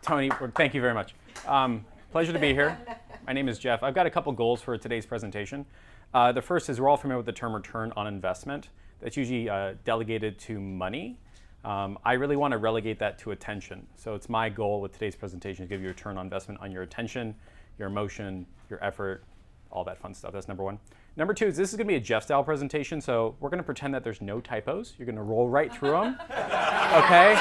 Tony, thank you very much. Pleasure to be here. My name is Jeff. I've got a couple goals for today's presentation. The first is we're all familiar with the term return on investment. That's usually delegated to money. I really want to relegate that to attention. So it's my goal with today's presentation to give you a return on investment on your attention, your emotion, your effort, all that fun stuff. That's number one. Number two is this is going to be a Jeff-style presentation, so we're going to pretend that there's no typos. You're going to roll right through them, okay?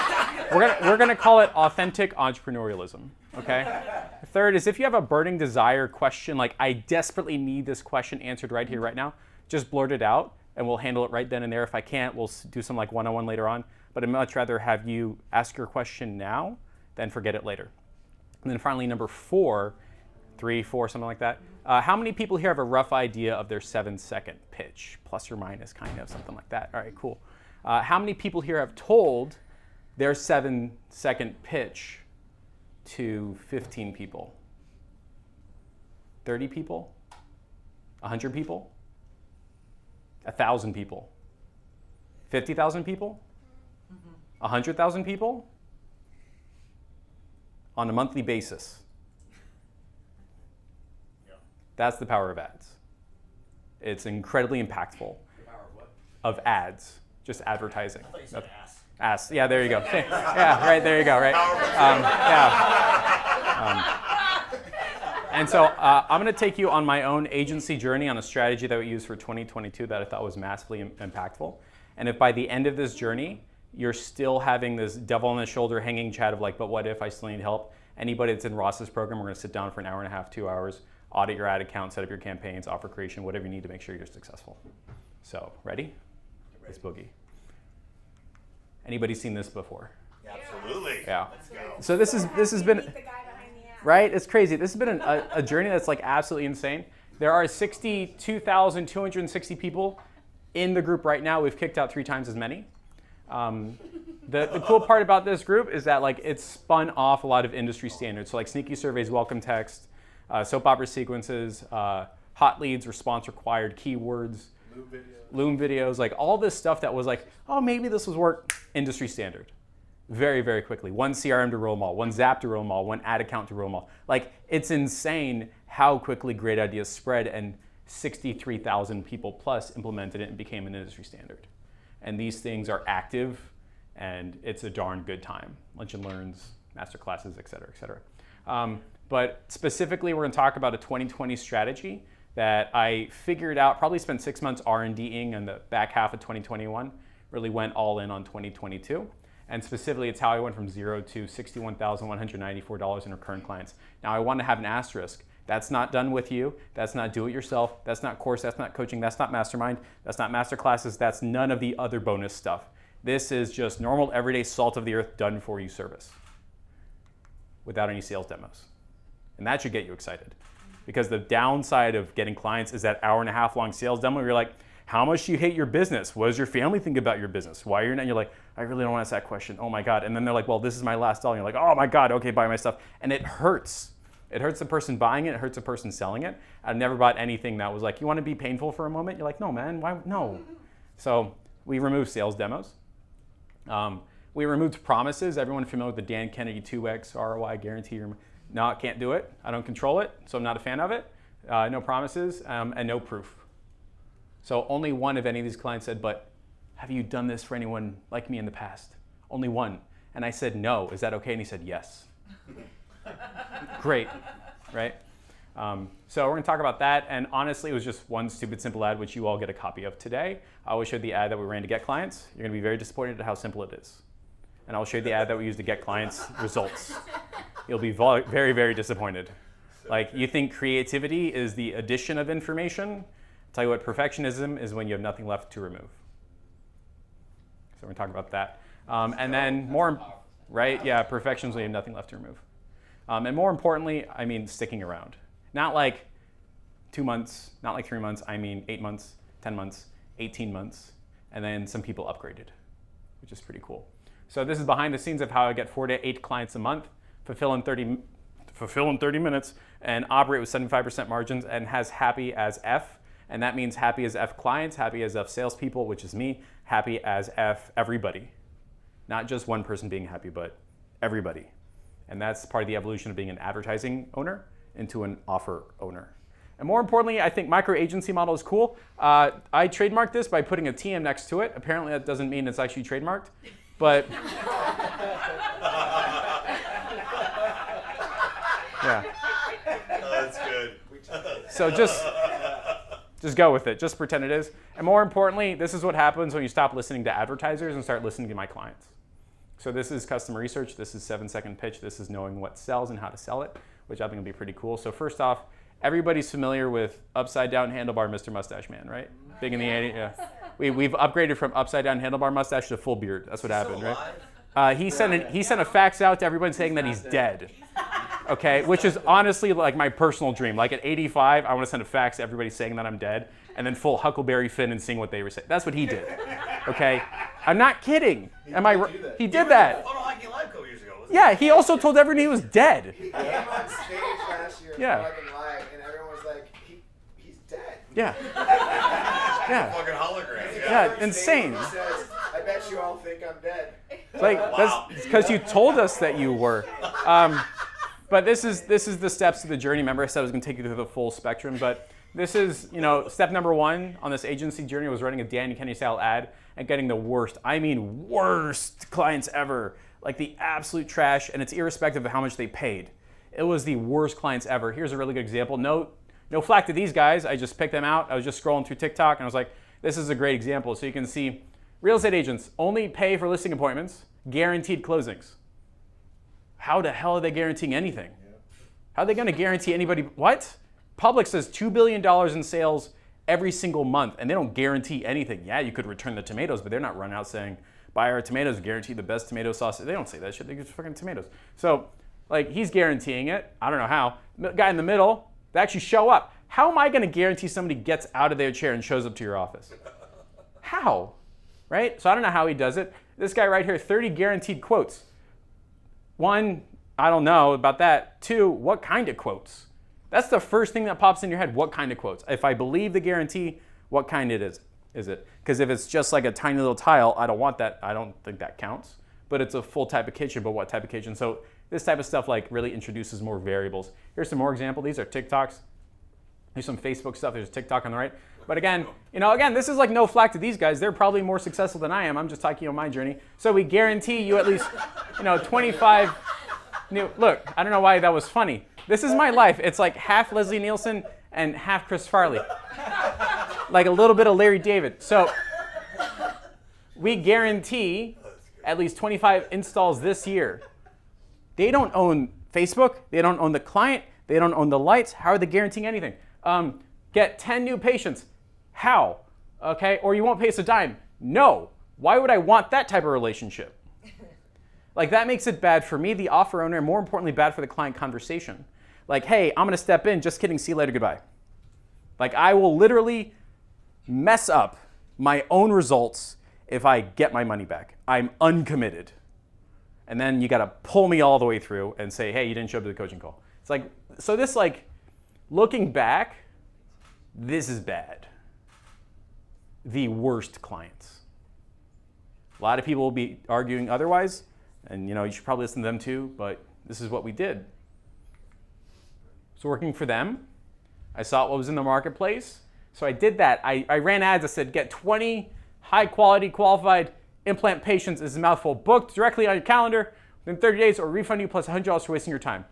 We're going to call it authentic entrepreneurialism, okay? Third is if you have a burning desire question, like I desperately need this question answered right here, right now, just blurt it out, and we'll handle it right then and there. If I can't, we'll do some like one-on-one later on. But I'd much rather have you ask your question now than forget it later. And then finally, number four, 3, 4, something like that. How many people here have a rough idea of their 7-second pitch, plus or minus, kind of, something like that? All right, cool. How many people here have told their 7-second pitch to 15 people? 30 people? 100 people? 1,000 people? 50,000 people? 100,000 people? On a monthly basis. That's the power of ads. It's incredibly impactful. The power of what? Of ads, just advertising. I thought you said ass. Ass, yeah, there you go. Yeah, right, there you go, right. And so I'm going to take you on my own agency journey on a strategy that we used for 2022 that I thought was massively impactful. And if by the end of this journey, you're still having this devil on the shoulder hanging chat of like, but what if I still need help? Anybody that's in Ross's program, we're going to sit down for an hour and a half, 2 hours, audit your ad account, set up your campaigns, offer creation, whatever you need to make sure you're successful. So, ready? Let's boogie. Anybody seen this before? Absolutely. Yeah. Let's go. So this has been, right? It's crazy. This has been a journey that's like absolutely insane. There are 62,260 people in the group right now. We've kicked out 3 times as many. The cool part about this group is that like it's spun off a lot of industry standards. So like sneaky surveys, welcome text, soap opera sequences, hot leads, response required, keywords, Loom videos, like all this stuff that was like, oh, maybe this was work, industry standard. Very, very quickly. One CRM to roll them all, one Zap to roll them all, one ad account to roll them all. Like it's insane how quickly great ideas spread, and 63,000 people plus implemented it and became an industry standard. And these things are active, and it's a darn good time. Lunch and learns, master classes, et cetera, et cetera. But specifically, we're going to talk about a 2020 strategy that I figured out, probably spent 6 months R&Ding in the back half of 2021, really went all in on 2022. And specifically, it's how I went from 0 to $61,194 in recurring clients. Now, I want to have an asterisk. That's not done with you. That's not do it yourself. That's not course. That's not coaching. That's not mastermind. That's not master classes. That's none of the other bonus stuff. This is just normal, everyday salt of the earth done for you service without any sales demos. And that should get you excited. Because the downside of getting clients is that hour-and-a-half long sales demo. You're like, how much do you hate your business? What does your family think about your business? Why you're not? You're like, I really don't want to ask that question. Oh my God. And then they're like, well, this is my last dollar. And you're like, oh my God, okay, buy my stuff. And it hurts. It hurts the person buying it. It hurts the person selling it. I've never bought anything that was like, you want to be painful for a moment? You're like, no, man, why? No. So we removed sales demos. We removed promises. Everyone familiar with the Dan Kennedy 2X ROI guarantee? No, I can't do it. I don't control it, so I'm not a fan of it. No promises and no proof. So only one of any of these clients said, but have you done this for anyone like me in the past? Only one. And I said, no. Is that okay? And he said, yes. Great, right? So we're going to talk about that. And honestly, it was just one stupid, simple ad, which you all get a copy of today. I will show you the ad that we ran to get clients. You're going to be very disappointed at how simple it is. And I'll show you the ad that we used to get clients' results. You'll be very, very disappointed. Like, you think creativity is the addition of information? I'll tell you what, perfectionism is when you have nothing left to remove. So we're going to talk about that. And then more, right? Yeah, perfection is when you have nothing left to remove. And more importantly, I mean sticking around. Not like 2 months, not like 3 months. I mean 8 months, 10 months, 18 months. And then some people upgraded, which is pretty cool. So this is behind the scenes of how I get 4 to 8 clients a month, fulfill in 30 minutes, and operate with 75% margins, and has happy as F. And that means happy as F clients, happy as F salespeople, which is me, happy as F everybody. Not just one person being happy, but everybody. And that's part of the evolution of being an advertising owner into an offer owner. And more importantly, I think micro agency model is cool. I trademarked this by putting a TM next to it. Apparently that doesn't mean it's actually trademarked, but yeah. Oh, that's good. So just go with it. Just pretend it is. And more importantly, this is what happens when you stop listening to advertisers and start listening to my clients. So this is customer research. This is 7-second pitch. This is knowing what sells and how to sell it, which I think will be pretty cool. So first off, everybody's familiar with upside down handlebar Mr. Mustache Man, right? Big in the 80s. Yeah. We've upgraded from upside down handlebar mustache to full beard. That's what happened, right? He sent a fax out to everyone saying that he's dead. Okay, which is honestly like my personal dream. Like at 85, I want to send a fax to everybody saying that I'm dead, and then full Huckleberry Finn and seeing what they were saying. That's what he did. Okay, I'm not kidding. He did that. Photo Hockey Live a couple years ago. Yeah, he also told everyone he was dead. He came on stage last year Yeah. fucking live, and everyone was like, he's dead. Yeah. Yeah. Fucking hologram. Yeah, Every insane. stage he says, I bet you all think I'm dead. It's like Wow. that's because you told us that you were. But this is the steps to the journey. Remember, I said I was going to take you through the full spectrum. But this is, step number 1 on this agency journey was running a Danny Kennedy style ad and getting the worst, I mean worst clients ever, like the absolute trash, and it's irrespective of how much they paid. It was the worst clients ever. Here's a really good example. No flack to these guys. I just picked them out. I was just scrolling through TikTok and I was like, this is a great example. So you can see real estate agents only pay for listing appointments, guaranteed closings. How the hell are they guaranteeing anything? How are they going to guarantee anybody? What? Publix says $2 billion in sales every single month, and they don't guarantee anything. Yeah, you could return the tomatoes, but they're not running out saying, buy our tomatoes, guarantee the best tomato sauce. They don't say that shit. They just fucking tomatoes. So, he's guaranteeing it. I don't know how. The guy in the middle, they actually show up. How am I going to guarantee somebody gets out of their chair and shows up to your office? How? Right? So I don't know how he does it. This guy right here, 30 guaranteed quotes. 1, I don't know about that. 2, what kind of quotes? That's the first thing that pops in your head. What kind of quotes? If I believe the guarantee, what kind it is it? Because if it's just like a tiny little tile, I don't want that. I don't think that counts. But it's a full type of kitchen, but what type of kitchen? So this type of stuff really introduces more variables. Here's some more examples. These are TikToks. There's some Facebook stuff. There's TikTok on the right. But again, this is like no flack to these guys. They're probably more successful than I am. I'm just talking on my journey. So we guarantee you at least, 25. Look, I don't know why that was funny. This is my life. It's like half Leslie Nielsen and half Chris Farley. Like a little bit of Larry David. So we guarantee at least 25 installs this year. They don't own Facebook. They don't own the client. They don't own the lights. How are they guaranteeing anything? Get 10 new patients. How? Okay, or you won't pay us a dime. No. Why would I want that type of relationship? That makes it bad for me, the offer owner, and more importantly, bad for the client conversation. Hey, I'm gonna step in, just kidding, see you later, goodbye. I will literally mess up my own results if I get my money back. I'm uncommitted. And then you gotta pull me all the way through and say, hey, you didn't show up to the coaching call. So this looking back, this is bad. The worst clients. A lot of people will be arguing otherwise, and you should probably listen to them too, but this is what we did. So working for them, I saw what was in the marketplace, so I did that. I ran ads that said, get 20 high quality, qualified implant patients, is a mouthful, booked directly on your calendar within 30 days or refund you plus $100 for wasting your time.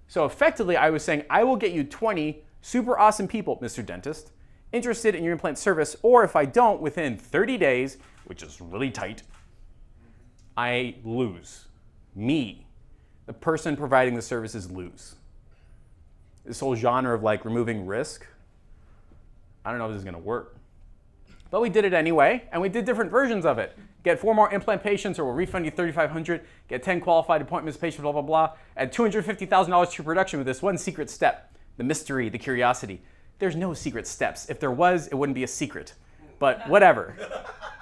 So effectively, I was saying, I will get you 20 super awesome people, Mr. Dentist, interested in your implant service, or if I don't, within 30 days, which is really tight, I lose. Me, the person providing the services, lose. This whole genre of removing risk, I don't know if this is gonna work. But we did it anyway, and we did different versions of it. Get 4 more implant patients or we'll refund you $3,500, get 10 qualified appointments, patients, blah, blah, blah, add $250,000 to your production with this one secret step, the mystery, the curiosity. There's no secret steps. If there was, it wouldn't be a secret, but whatever,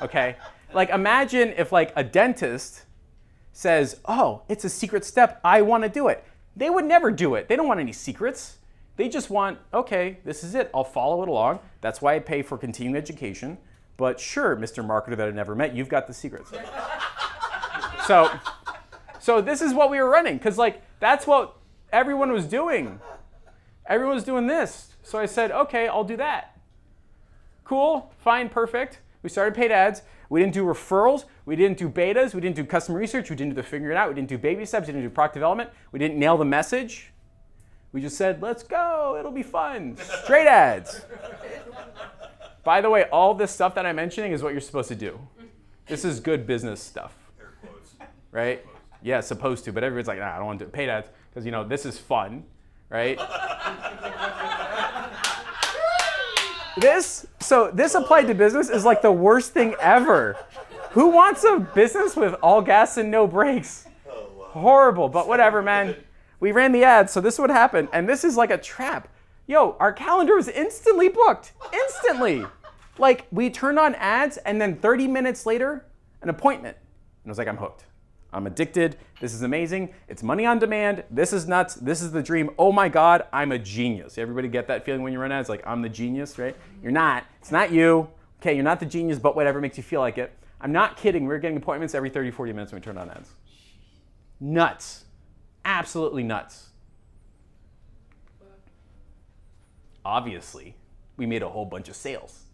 okay? Imagine if a dentist says, oh, it's a secret step, I wanna do it. They would never do it. They don't want any secrets. They just want, okay, this is it. I'll follow it along. That's why I pay for continuing education. But sure, Mr. Marketer that I never met, you've got the secrets. So this is what we were running. Because That's what everyone was doing. Everyone was doing this. So I said, okay, I'll do that. Cool, fine, perfect. We started paid ads. We didn't do referrals. We didn't do betas. We didn't do customer research. We didn't do figure it out. We didn't do baby steps. We didn't do product development. We didn't nail the message. We just said, let's go. It'll be fun. Straight ads. By the way, all this stuff that I'm mentioning is what you're supposed to do. This is good business stuff. Air quotes. Right? Yeah, supposed to, but everyone's like, nah, I don't want to do paid ads because, this is fun, right? This applied to business is like the worst thing ever. Who wants a business with all gas and no brakes? Oh, wow. Horrible, but whatever, man. We ran the ads, so this is what happened, and this is like a trap. Yo, our calendar was instantly booked. Instantly. Like, we turned on ads, and then 30 minutes later, an appointment. And I was like, I'm hooked. I'm addicted. This is amazing. It's money on demand. This is nuts. This is the dream. Oh my God, I'm a genius. Everybody get that feeling when you run ads? Like, I'm the genius, right? You're not. It's not you. Okay, you're not the genius, but whatever makes you feel like it. I'm not kidding. We're getting appointments every 30, 40 minutes when we turned on ads. Nuts. Absolutely nuts. Obviously, we made a whole bunch of sales.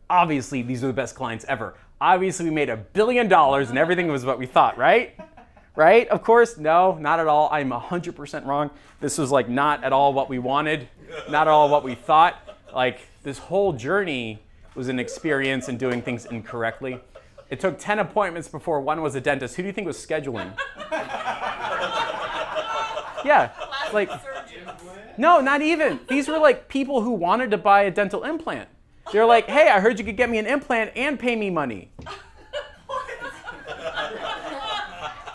Obviously, these are the best clients ever. Obviously, we made $1 billion and everything was what we thought, right? Right? Of course, no, not at all. I'm 100% wrong. This was like not at all what we wanted, not at all what we thought. Like, this whole journey was an experience in doing things incorrectly. It took 10 appointments before one was a dentist. Who do you think was scheduling? Yeah, like, no, not even. These were like people who wanted to buy a dental implant. They're like, hey, I heard you could get me an implant and pay me money.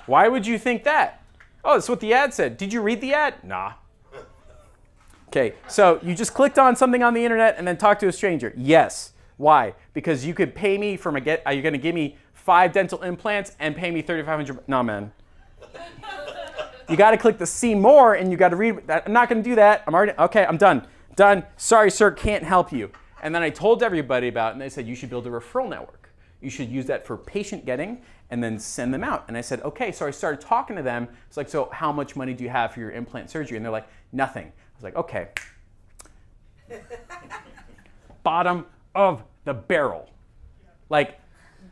Why would you think that? Oh, that's what the ad said. Did you read the ad? Nah. Okay, so you just clicked on something on the internet and then talked to a stranger. Yes. Why? Because you could pay me are you going to give me 5 dental implants and pay me $3,500? No, man. You got to click the see more and you got to read. I'm not going to do that. I'm done. Done. Sorry, sir, can't help you. And then I told everybody about it and they said, you should build a referral network. You should use that for patient getting and then send them out. And I said, okay. So I started talking to them. It's like, so how much money do you have for your implant surgery? And they're like, nothing. I was like, okay. Bottom of the barrel. Like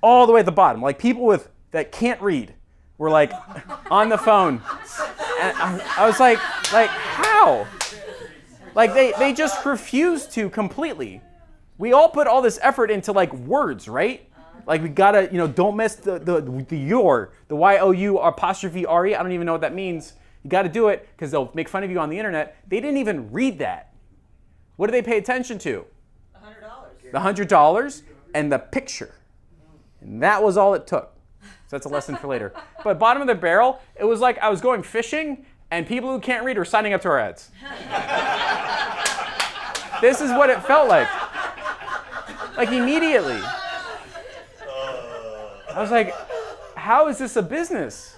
all the way at the bottom. Like people that can't read were like on the phone. And I was like how? Like they just refused to completely. We all put all this effort into like words, right? Like we gotta, don't mess the your, the Y-O-U apostrophe R-E. I don't even know what that means. You gotta do it because they'll make fun of you on the internet. They didn't even read that. What do they pay attention to? $100. The $100 and the picture. And that was all it took. So that's a lesson for later. But bottom of the barrel, it was like I was going fishing and people who can't read are signing up to our ads. This is what it felt like. Like immediately. I was like, how is this a business?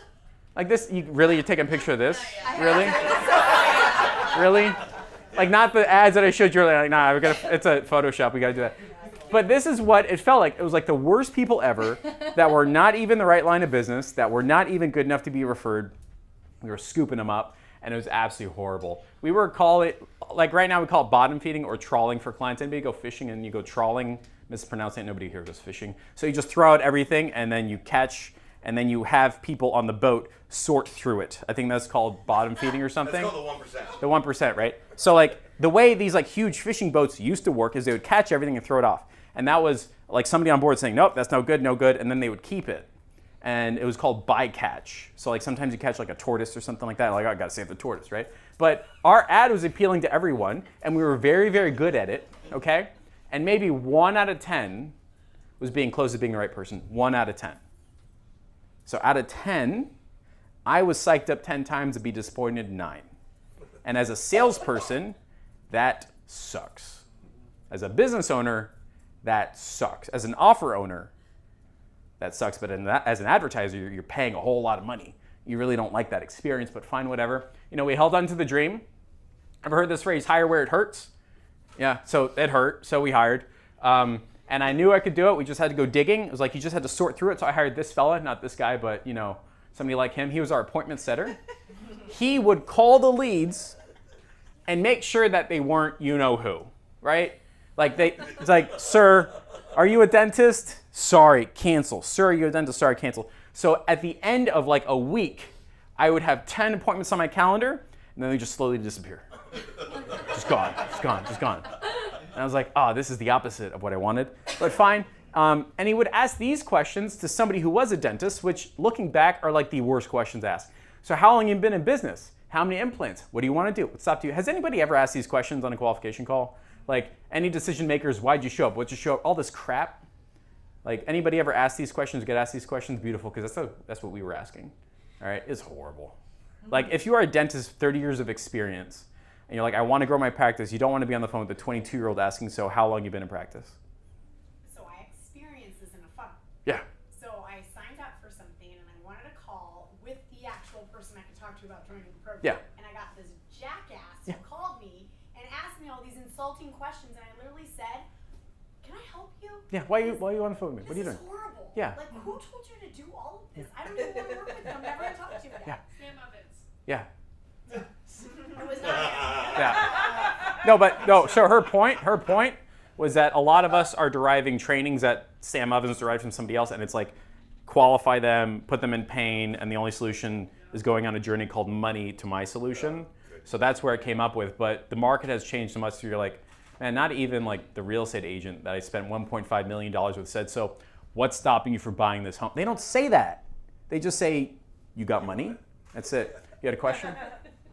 Like this, you're taking a picture of this? Really? Really? Like not the ads that I showed you earlier, like, nah, it's a Photoshop, we gotta do that. But this is what it felt like. It was like the worst people ever that were not even the right line of business, that were not even good enough to be referred. We were scooping them up, and it was absolutely horrible. We were like right now we call it bottom feeding or trawling for clients. Anybody go fishing and you go trawling? Mispronouncing it, nobody here goes fishing. So you just throw out everything and then you catch and then you have people on the boat sort through it. I think that's called bottom feeding or something. That's called the 1%. The 1%, right? So like the way these like huge fishing boats used to work is they would catch everything and throw it off. And that was like somebody on board saying, nope, that's no good, and then they would keep it. And it was called bycatch. So like sometimes you catch like a tortoise or something like that. Like, oh, I gotta save the tortoise, right? But our ad was appealing to everyone and we were very, very good at it, okay? And maybe 1 out of 10 was being close to being the right person. 1 out of 10. So out of 10, I was psyched up 10 times to be disappointed 9. And as a salesperson, that sucks. As a business owner, that sucks. As an offer owner, that sucks. But as an advertiser, you're paying a whole lot of money. You really don't like that experience, but fine, whatever. We held on to the dream. Ever heard this phrase, hire where it hurts? Yeah, so it hurt, so we hired. And I knew I could do it. We just had to go digging. It was like you just had to sort through it. So I hired this fella, not this guy, but somebody like him. He was our appointment setter. he would call the leads and make sure that they weren't you-know-who, right? Like it's like, sir, are you a dentist? Sorry, cancel. Sir, are you a dentist? Sorry, cancel. So at the end of like a week, I would have 10 appointments on my calendar, and then they just slowly disappear. Just gone, just gone, just gone. And I was like, oh, this is the opposite of what I wanted, but fine. And he would ask these questions to somebody who was a dentist, which looking back are like the worst questions asked. So how long have you been in business? How many implants? What do you want to do? What stopped you? Has anybody ever asked these questions on a qualification call? Like any decision makers, why'd you show up? What'd you show up? All this crap. Like anybody ever asked these questions, get asked these questions? Beautiful, because that's what we were asking. All right, it's horrible. Like if you are a dentist, 30 years of experience, and you're like, I want to grow my practice, you don't want to be on the phone with a 22-year-old asking, so how long you been in practice? So I experienced this in a funnel. Yeah. So I signed up for something and I wanted a call with the actual person I could talk to about joining the program. Yeah. And I got this jackass who called me and asked me all these insulting questions, and I literally said, can I help you? Yeah, why are you on the phone with me? What are you This doing? is horrible. Yeah. Like, who told you to do all of this? I don't even want to work with you. I'm never going to talk to you again. Yeah. Sam Ovens. Yeah. It was not him. Yeah. No, so her point was that a lot of us are deriving trainings that Sam Ovens derived from somebody else, and it's like qualify them, put them in pain, and the only solution is going on a journey called money to my solution. So that's where it came up with, but the market has changed so much, so you're like, man, not even like the real estate agent that I spent $1.5 million with said, so what's stopping you from buying this home? They don't say that. They just say, you got money? That's it. You had a question?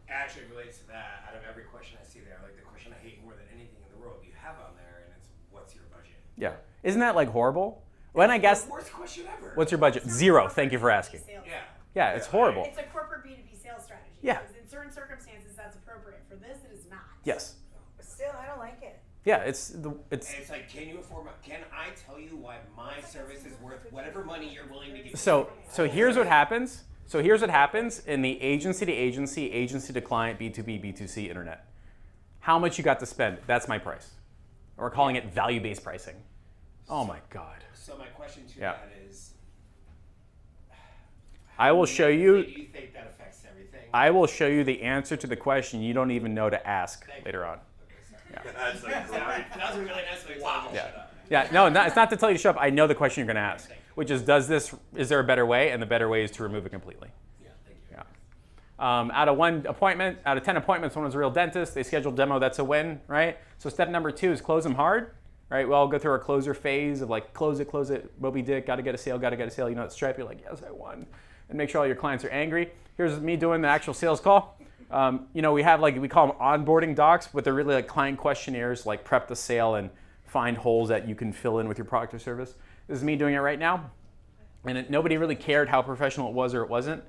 Actually relates to that. Out of every question I see there, like the question I hate more than anything in the world you have on there, and it's what's your budget? Yeah. Isn't that like horrible? When I guess, The worst question ever. what's your budget? Zero. Thank you for asking. Sales. Yeah. Yeah, it's horrible. It's a corporate B2B sales strategy. Yeah. Because in certain circumstances, that's appropriate. For this, it is not. Yes. Still, I don't like it. Yeah, it's And it's like, can I tell you why my service is worth whatever money you're willing to give? so here's what happens. So here's what happens in the agency to agency, agency to client, B2B, B2C internet. How much you got to spend? That's my price. We're calling it value-based pricing. Oh my God. So my question to Yeah. that is, I will show do you. you think that affects everything? I will show you the answer to the question you don't even know to ask Thank you. later on. That's like great. That was a really nice way to tell me to Yeah. shut up. Yeah. No, it's not to tell you to shut up. I know the question you're going to ask, which is, is there a better way? And the better way is to remove it completely. Yeah, thank you. Yeah. Out of 10 appointments, someone's a real dentist. They schedule demo. That's a win, right? So step number 2 is close them hard, right? We all go through our closer phase of like, close it. Moby Dick, got to get a sale. You know, that stripe. You're like, yes, I won. And make sure all your clients are angry. Here's me doing the actual sales call. We have we call them onboarding docs, but they're really like client questionnaires, like prep the sale and find holes that you can fill in with your product or service. This is me doing it right now. And nobody really cared how professional it was or it wasn't.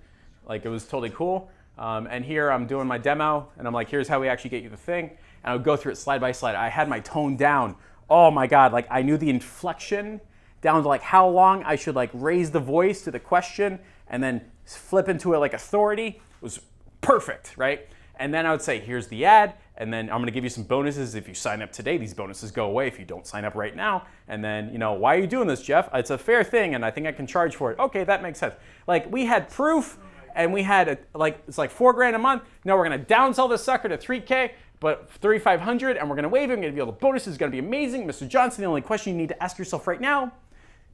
Like it was totally cool. And here I'm doing my demo and I'm like, here's how we actually get you the thing. And I would go through it slide by slide. I had my tone down. Oh my God, like I knew the inflection down to like how long I should like raise the voice to the question and then flip into it like authority. It was perfect, right? And then I would say, here's the ad, and then I'm gonna give you some bonuses if you sign up today. These bonuses go away if you don't sign up right now. And then, why are you doing this, Jeff? It's a fair thing, and I think I can charge for it. Okay, that makes sense. Like, we had proof, and we had, it's like $4,000 a month. No, we're gonna downsell this sucker to $3,000, but $3,500, and we're gonna waive it, and give you all the bonuses. It's gonna be amazing. Mr. Johnson, the only question you need to ask yourself right now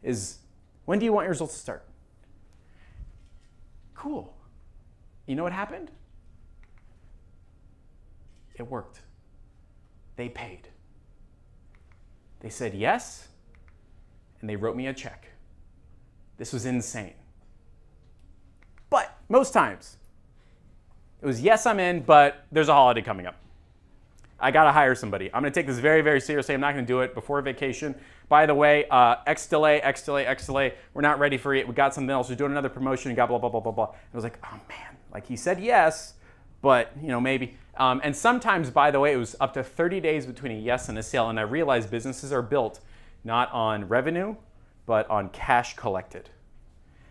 is, when do you want your results to start? Cool. You know what happened? It worked. They paid. They said yes, and they wrote me a check. This was insane. But most times, it was yes, I'm in, but there's a holiday coming up. I gotta hire somebody. I'm gonna take this very, very seriously. I'm not gonna do it before vacation. By the way, X delay. We're not ready for it. We got something else. We're doing another promotion. Got blah, blah, blah, blah, blah. I was like, oh man, like he said yes, but maybe. And sometimes, by the way, it was up to 30 days between a yes and a sale. And I realized businesses are built not on revenue, but on cash collected.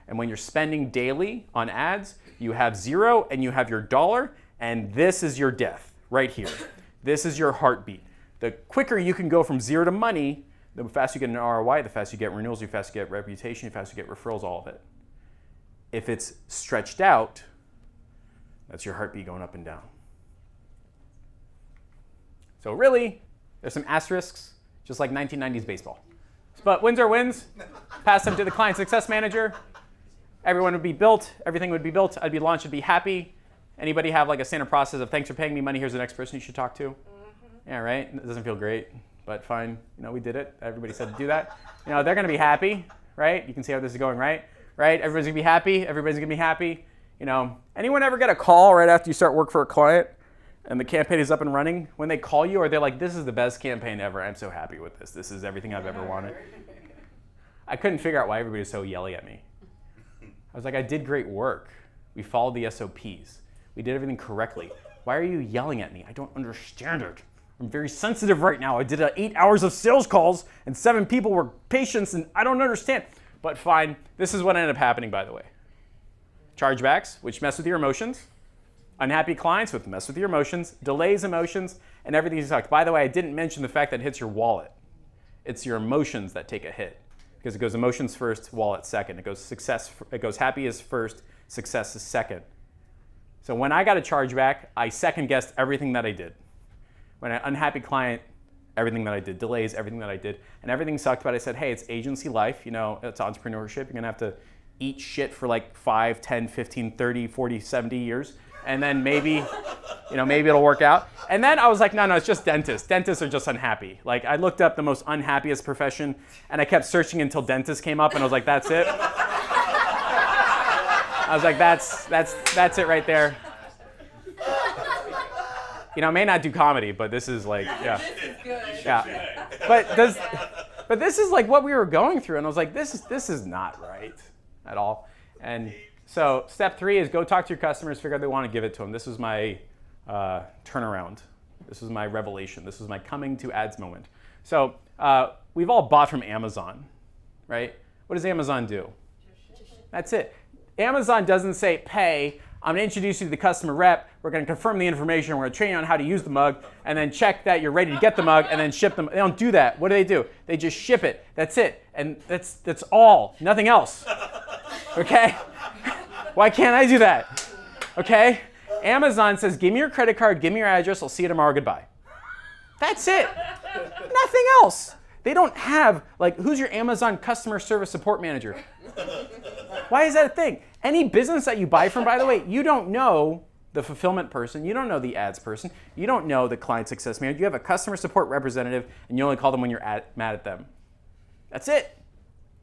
And when you're spending daily on ads, you have zero and you have your dollar, and this is your death right here. This is your heartbeat. The quicker you can go from zero to money, the faster you get an ROI, the faster you get renewals, the faster you get reputation, the faster you get referrals, all of it. If it's stretched out, That's your heartbeat going up and down. So really, there's some asterisks, just like 1990s baseball. But wins are wins. Pass them to the client success manager. Everyone would be built. Everything would be built. I'd be launched. I'd be happy. Anybody have like a standard process of thanks for paying me money. Here's the next person you should talk to. Yeah, right. It doesn't feel great, but fine. We did it. Everybody said to do that. They're going to be happy, right? You can see how this is going, right? Right. Everybody's going to be happy. Everybody's going to be happy. Anyone ever get a call right after you start work for a client and the campaign is up and running? When they call you, or they're like, this is the best campaign ever. I'm so happy with this. This is everything I've ever wanted. I couldn't figure out why everybody was so yelling at me. I was like, I did great work. We followed the SOPs. We did everything correctly. Why are you yelling at me? I don't understand it. I'm very sensitive right now. I did 8 hours of sales calls and 7 people were patients and I don't understand. But fine, this is what ended up happening, by the way. Chargebacks, which mess with your emotions. Unhappy clients, which mess with your emotions. Delays emotions, and everything sucked. By the way, I didn't mention the fact that it hits your wallet. It's your emotions that take a hit. Because it goes emotions first, wallet second. It goes happy is first, success is second. So when I got a chargeback, I second guessed everything that I did. When an unhappy client, everything that I did, delays, everything that I did, and everything sucked, but I said, hey, it's agency life, it's entrepreneurship. You're gonna have to eat shit for like 5, 10, 15, 30, 40, 70 years, and then maybe it'll work out. And then I was like, no, it's just dentists. Dentists are just unhappy. Like I looked up the most unhappiest profession, and I kept searching until dentist came up, and I was like, that's it. I was like, that's it right there. I may not do comedy, but this is like, yeah. This is good. Yeah. But this is like what we were going through, and I was like, this is not right at all. And so step 3 is go talk to your customers, figure out they want to give it to them. This was my turnaround. This was my revelation. This was my coming to ads moment. So we've all bought from Amazon, right? What does Amazon do? That's it. Amazon doesn't say pay. I'm going to introduce you to the customer rep. We're going to confirm the information. We're going to train you on how to use the mug and then check that you're ready to get the mug and then ship them. They don't do that. What do? They just ship it. That's it. And that's all. Nothing else. Okay? Why can't I do that? Okay? Amazon says, give me your credit card, give me your address, I'll see you tomorrow, goodbye. That's it. Nothing else. They don't have, who's your Amazon customer service support manager? Why is that a thing? Any business that you buy from, by the way, you don't know the fulfillment person, you don't know the ads person, you don't know the client success manager, you have a customer support representative, and you only call them when you're mad at them. That's it.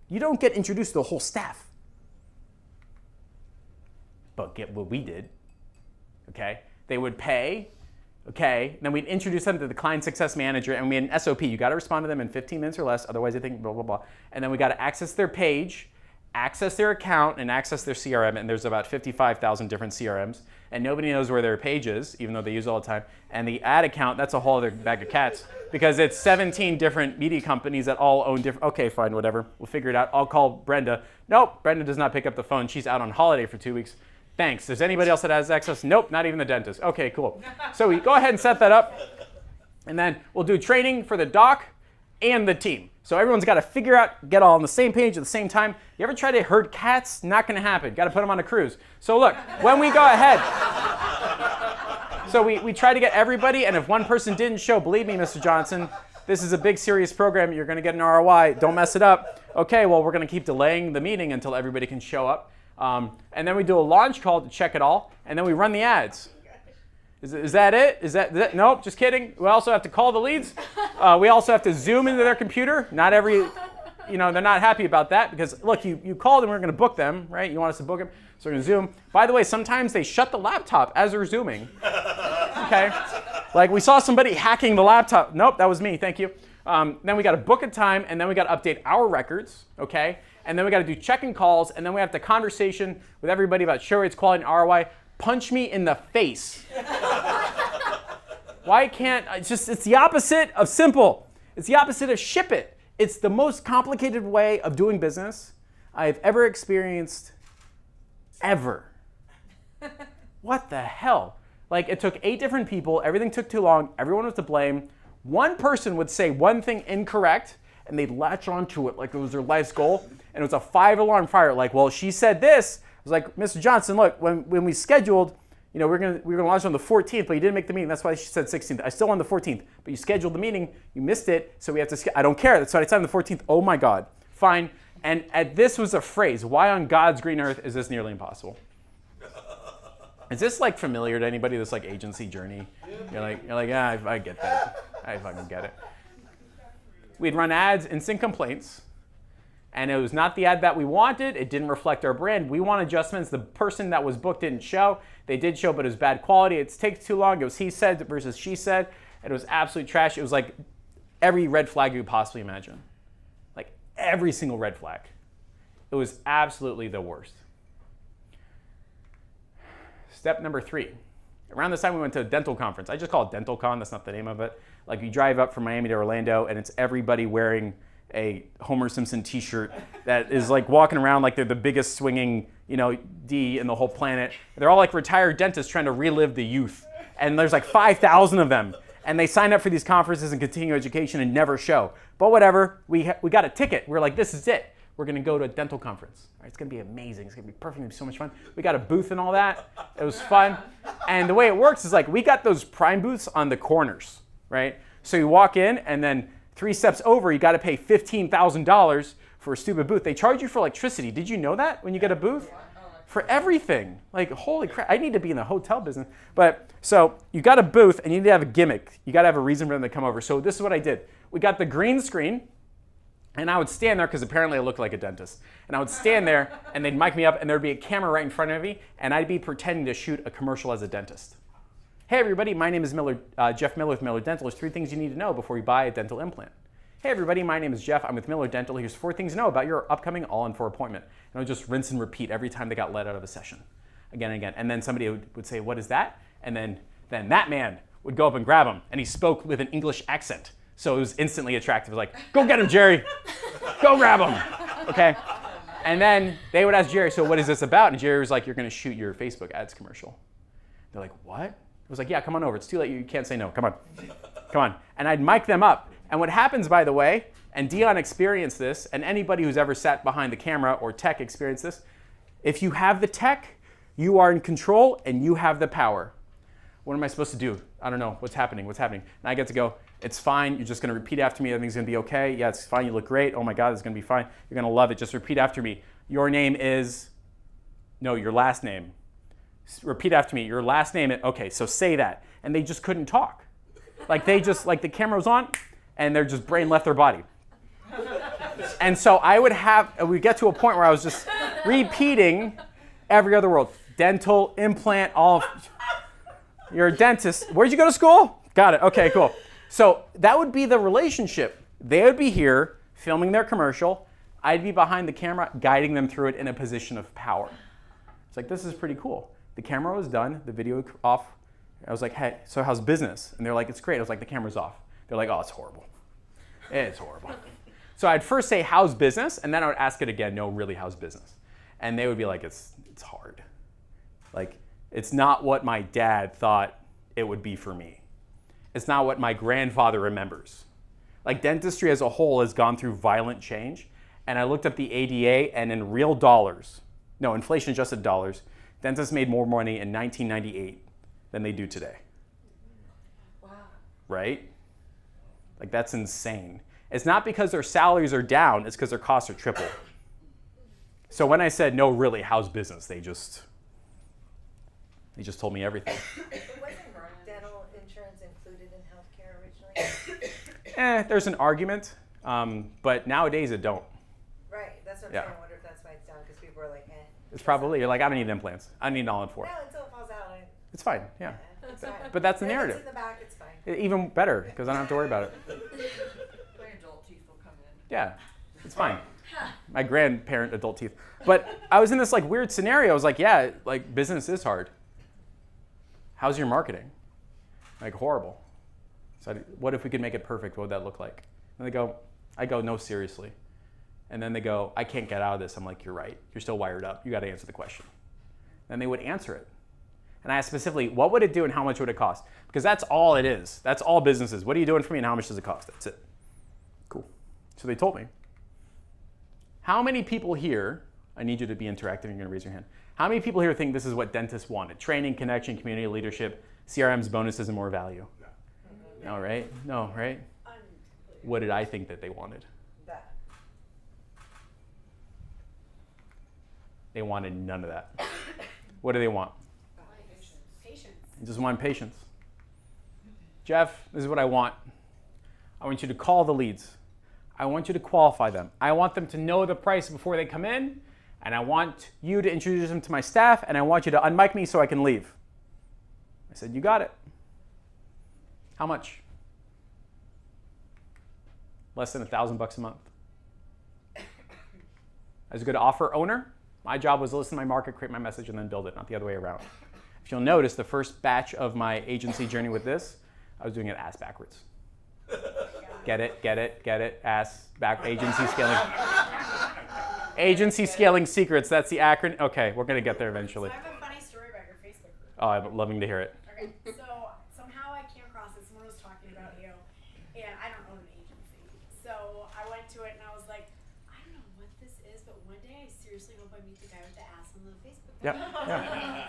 You don't get introduced to the whole staff. But get what we did, okay? They would pay, okay? Then we'd introduce them to the client success manager, and we had an SOP. You got to respond to them in 15 minutes or less, otherwise they think blah, blah, blah. And then we got to access their page, access their account, and access their CRM, and there's about 55,000 different CRMs, and nobody knows where their page is, even though they use it all the time. And the ad account, that's a whole other bag of cats, because it's 17 different media companies that all own different, okay, fine, whatever, we'll figure it out. I'll call Brenda. Nope, Brenda does not pick up the phone. She's out on holiday for 2 weeks. Thanks. Does anybody else that has access? Nope, not even the dentist. Okay, cool. So we go ahead and set that up, and then we'll do training for the doc and the team. So everyone's got to figure out, get all on the same page at the same time. You ever try to herd cats? Not going to happen. Got to put them on a cruise. So look, when we go ahead, so we try to get everybody, and if one person didn't show, believe me, Mr. Johnson, this is a big, serious program. You're going to get an ROI. Don't mess it up. Okay, well, we're going to keep delaying the meeting until everybody can show up. And then we do a launch call to check it all, and then we run the ads. Is that it? Is that nope, just kidding. We also have to call the leads. We also have to Zoom into their computer. Not every, they're not happy about that because, look, you called and we're going to book them, right? You want us to book them, so we're going to Zoom. By the way, sometimes they shut the laptop as they're Zooming. Okay? Like we saw somebody hacking the laptop. Nope, that was me, thank you. Then we got to book a time, and then we got to update our records, okay? And then we got to do check-in calls, and then we have the conversation with everybody about show rates, quality, and ROI. Punch me in the face. Why can't, it's the opposite of simple. It's the opposite of ship it. It's the most complicated way of doing business I've ever experienced, ever. What the hell? Like it took 8 different people, everything took too long, everyone was to blame. One person would say one thing incorrect, and they'd latch onto it like it was their life's goal, and it was a 5-alarm fire. Like, well, she said this. I was like, Mr. Johnson, look, when we scheduled, you know, we're gonna launch on the 14th, but you didn't make the meeting. That's why she said 16th. I still on the 14th, but you scheduled the meeting, you missed it, so we have to. I don't care. That's why I said on the 14th. Oh my God, fine. And this was a phrase. Why on God's green earth is this nearly impossible? Is this like familiar to anybody? This like agency journey? You're like, yeah, I get that. I fucking get it. We'd run ads, instant complaints. And it was not the ad that we wanted. It didn't reflect our brand. We want adjustments. The person that was booked didn't show. They did show, but it was bad quality. It takes too long. It was he said versus she said. And it was absolute trash. It was like every red flag you could possibly imagine. Like every single red flag. It was absolutely the worst. Step number 3. Around this time we went to a dental conference. I just call it Dental Con. That's not the name of it. Like you drive up from Miami to Orlando and it's everybody wearing a Homer Simpson t-shirt that is like walking around like they're the biggest swinging, you know, D in the whole planet. They're all like retired dentists trying to relive the youth. And there's like 5,000 of them. And they sign up for these conferences and continue education and never show. But whatever, we got a ticket. We're like, this is it. We're gonna go to a dental conference. All right, it's gonna be amazing. It's gonna be perfect. It's gonna be so much fun. We got a booth and all that. It was fun. And the way it works is like we got those prime booths on the corners, right? So you walk in and then 3 steps over, you got to pay $15,000 for a stupid booth. They charge you for electricity. Did you know that when you get a booth? For everything. Like, holy crap. I need to be in the hotel business. But so you got a booth and you need to have a gimmick. You got to have a reason for them to come over. So this is what I did. We got the green screen and I would stand there because apparently I looked like a dentist. And I would stand there and they'd mic me up and there'd be a camera right in front of me and I'd be pretending to shoot a commercial as a dentist. Hey everybody, my name is Jeff Miller with Miller Dental. There's 3 things you need to know before you buy a dental implant. Hey everybody, my name is Jeff. I'm with Miller Dental. Here's 4 things to know about your upcoming all-in-4 appointment. And I would just rinse and repeat every time they got let out of a session. Again and again. And then somebody would say, what is that? And then that man would go up and grab him. And he spoke with an English accent. So it was instantly attractive. It was like, go get him, Jerry. Go grab him. Okay? And then they would ask Jerry, so what is this about? And Jerry was like, you're going to shoot your Facebook ads commercial. They're like, what? I was like, yeah, come on over. It's too late. You can't say no. Come on. Come on. And I'd mic them up. And what happens, by the way, and Dion experienced this, and anybody who's ever sat behind the camera or tech experienced this, if you have the tech, you are in control and you have the power. What am I supposed to do? I don't know. What's happening? What's happening? And I get to go, it's fine. You're just going to repeat after me. Everything's going to be okay. Yeah, it's fine. You look great. Oh my God, it's going to be fine. You're going to love it. Just repeat after me. Your name is, no, your last name. Repeat after me. Your last name. Okay, so say that. And they just couldn't talk. Like they just, like the camera was on and their just brain left their body. And so we'd get to a point where I was just repeating every other word. Dental, implant, all. You're a dentist. Where'd you go to school? Got it. Okay, cool. So that would be the relationship. They would be here filming their commercial. I'd be behind the camera guiding them through it in a position of power. It's like, this is pretty cool. The camera was done, the video off. I was like, hey, so how's business? And they're like, it's great. I was like, the camera's off. They're like, oh, it's horrible. It's horrible. So I'd first say, how's business? And then I would ask it again, no, really, how's business? And they would be like, it's hard. Like, it's not what my dad thought it would be for me. It's not what my grandfather remembers. Like, dentistry as a whole has gone through violent change. And I looked up the ADA, and in real dollars, no, inflation-adjusted dollars, dentists made more money in 1998 than they do today. Wow. Right? Like, that's insane. It's not because their salaries are down, it's because their costs are triple. So when I said, no, really, how's business? They just told me everything. Wasn't dental insurance included in healthcare originally? There's an argument, but nowadays it don't. Right, that's what I'm Yeah. saying. I wonder if that's why it's down, because people are like, eh. It's probably, you're like, I don't need implants. I need an all-in-4. No, until it falls out. It's fine, yeah. It's fine. But that's the If it's narrative. in the back, it's fine. Even better, because I don't have to worry about it. My adult teeth will come in. Yeah, it's fine. My grandparent adult teeth. But I was in this like weird scenario. I was like, yeah, like business is hard. How's your marketing? Like horrible. So what if we could make it perfect? What would that look like? And I go, no, seriously. And then they go, I can't get out of this. I'm like, you're right. You're still wired up. You got to answer the question. And they would answer it. And I asked specifically, what would it do and how much would it cost? Because that's all it is. That's all business is. What are you doing for me and how much does it cost? That's it. Cool. So they told me. How many people here I need you to be interactive. You're going to raise your hand. How many people here think this is what dentists wanted? Training, connection, community, leadership, CRMs, bonuses, and more value? No, right? No, right? What did I think that they wanted? That. They wanted none of that. What do they want? Patience. They just want patience. Jeff, this is what I want. I want you to call the leads. I want you to qualify them. I want them to know the price before they come in, and I want you to introduce them to my staff, and I want you to unmic me so I can leave. I said, you got it. How much? Less than $1,000 a month. As a good offer owner, my job was to listen to my market, create my message, and then build it, not the other way around. If you'll notice, the first batch of my agency journey with this, I was doing it ass backwards. Get it, ass back, agency scaling. Agency scaling secrets, that's the acronym. Okay, we're gonna get there eventually. So I have a funny story about your Facebook group. Oh, I'm loving to hear it. Okay, so somehow I came across it. Someone was talking about you, and I don't own an agency. So I went to it and I was like, I don't know what this is, but one day I seriously hope I meet the guy with the ass on the Facebook. Yep.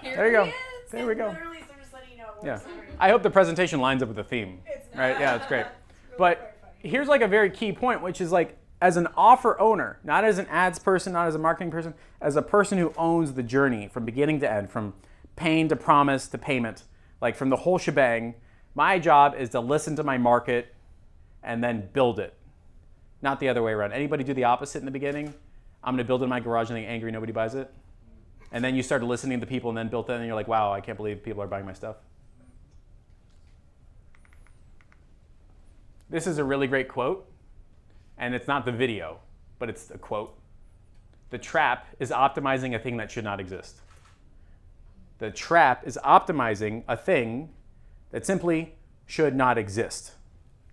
Here There you go. he is. There we go. Literally, so just letting you know. Yeah. Sorry. I hope the presentation lines up with the theme. It's Right? Yeah, it's great. really But quite funny. here's like a very key point, which is like, as an offer owner, not as an ads person, not as a marketing person, as a person who owns the journey from beginning to end, from pain to promise to payment, like from the whole shebang, my job is to listen to my market and then build it. Not the other way around. Anybody do the opposite in the beginning? I'm gonna build it in my garage and then get angry nobody buys it. And then you started listening to people and then built it and you're like, wow, I can't believe people are buying my stuff. This is a really great quote. And it's not the video, but it's a quote. The trap is optimizing a thing that should not exist. The trap is optimizing a thing that simply should not exist.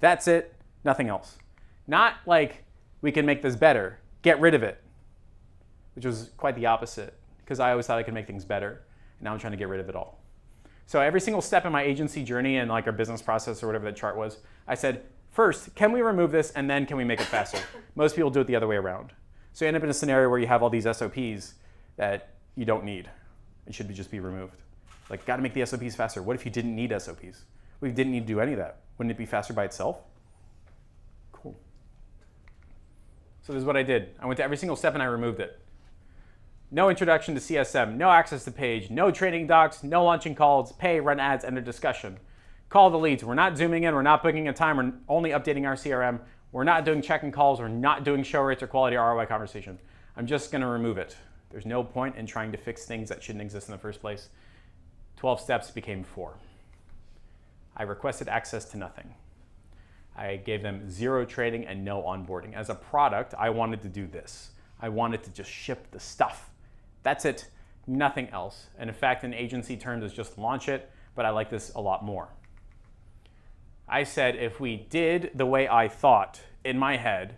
That's it, nothing else. Not like we can make this better, get rid of it, which was quite the opposite, because I always thought I could make things better, and now I'm trying to get rid of it all. So every single step in my agency journey and like our business process or whatever that chart was, I said, first, can we remove this, and then can we make it faster? Most people do it the other way around. So you end up in a scenario where you have all these SOPs that you don't need. It should just be removed. Like, got to make the SOPs faster. What if you didn't need SOPs? What if you didn't need to do any of that? Wouldn't it be faster by itself? Cool. So this is what I did. I went to every single step and I removed it. No introduction to CSM, no access to page, no training docs, no launching calls, pay, run ads, end of discussion. Call the leads. We're not zooming in. We're not booking a time. We're only updating our CRM. We're not doing check-in calls. We're not doing show rates or quality ROI conversation. I'm just going to remove it. There's no point in trying to fix things that shouldn't exist in the first place. 12 steps became 4. I requested access to nothing. I gave them 0 training and no onboarding. As a product, I wanted to do this. I wanted to just ship the stuff. That's it. Nothing else. And in fact, in agency terms, it's just launch it, but I like this a lot more. I said if we did the way I thought in my head,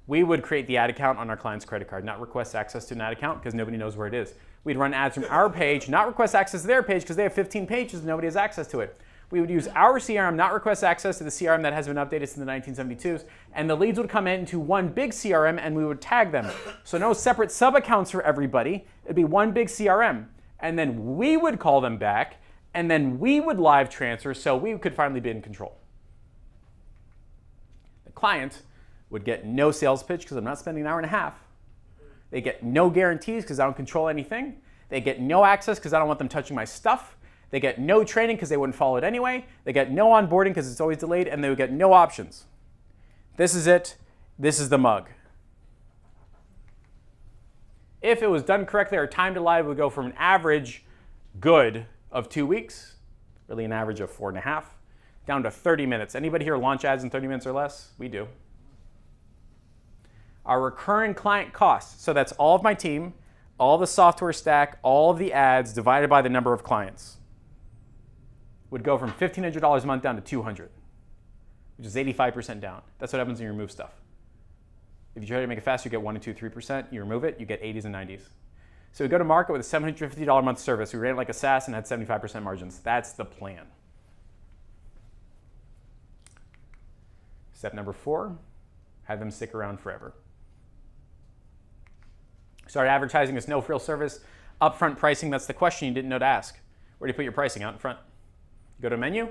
we would create the ad account on our client's credit card, not request access to an ad account because nobody knows where it is. We'd run ads from our page, not request access to their page because they have 15 pages and nobody has access to it. We would use our CRM, not request access to the CRM that has been updated since the 1972s, and the leads would come into one big CRM and we would tag them. So no separate sub-accounts for everybody. It'd be one big CRM. And then we would call them back and then we would live transfer so we could finally be in control. The client would get no sales pitch because I'm not spending an hour and a half. They get no guarantees because I don't control anything. They get no access because I don't want them touching my stuff. They get no training because they wouldn't follow it anyway. They get no onboarding because it's always delayed, and they would get no options. This is it. This is the mug. If it was done correctly, our time to live would go from an average good of 2 weeks, really an average of 4.5, down to 30 minutes. Anybody here launch ads in 30 minutes or less? We do. Our recurring client costs, so that's all of my team, all the software stack, all of the ads divided by the number of clients, would go from $1,500 a month down to $200, which is 85% down. That's what happens when you remove stuff. If you try to make it faster, you get 1 to 2, 3%. You remove it, you get 80s and 90s. So we go to market with a $750 a month service. We ran it like a SaaS and had 75% margins. That's the plan. Step number 4, have them stick around forever. Started advertising this no-frill service, upfront pricing. That's the question you didn't know to ask. Where do you put your pricing? Out in front. You go to menu.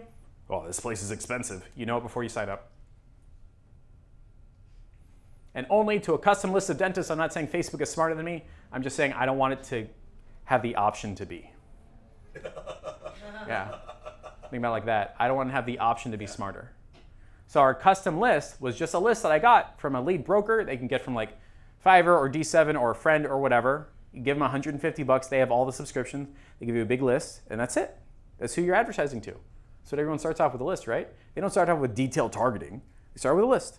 Oh, this place is expensive. You know it before you sign up. And only to a custom list of dentists. I'm not saying Facebook is smarter than me. I'm just saying I don't want it to have the option to be. Yeah. Think about it like that. I don't want to have the option to be smarter. So our custom list was just a list that I got from a lead broker. They can get from like Fiverr or D7 or a friend or whatever. You give them $150. They have all the subscriptions. They give you a big list, and that's it. That's who you're advertising to. So everyone starts off with a list, right? They don't start off with detailed targeting. They start with a list.